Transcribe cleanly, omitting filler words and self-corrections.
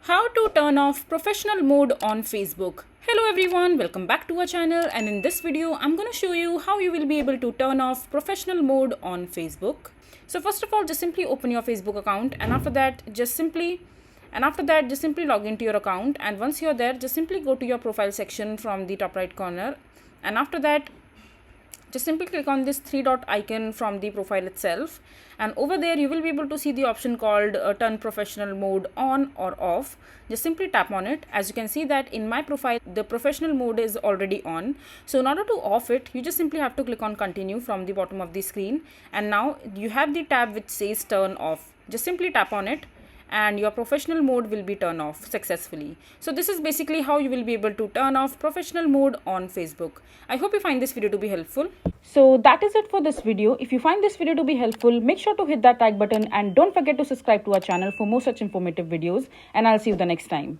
How to turn off professional mode on Facebook. Hello everyone, welcome back to our channel, and in this video I'm going to show you how you will be able to turn off professional mode on Facebook. So first of all, just simply open your Facebook account, and after that just simply log into your account, and once you're there just simply go to your profile section from the top right corner, and after that just simply click on this three dot icon from the profile itself, and over there you will be able to see the option called turn professional mode on or off. Just simply tap on it. As you can see that in my profile the professional mode is already on, so in order to off it you just simply have to click on continue from the bottom of the screen, and now you have the tab which says turn off. Just simply tap on it and your professional mode will be turned off successfully. So this is basically how you will be able to turn off professional mode on Facebook. I hope you find this video to be helpful. So that is it for this video. If you find this video to be helpful, make sure to hit that like button and don't forget to subscribe to our channel for more such informative videos, and I'll see you the next time.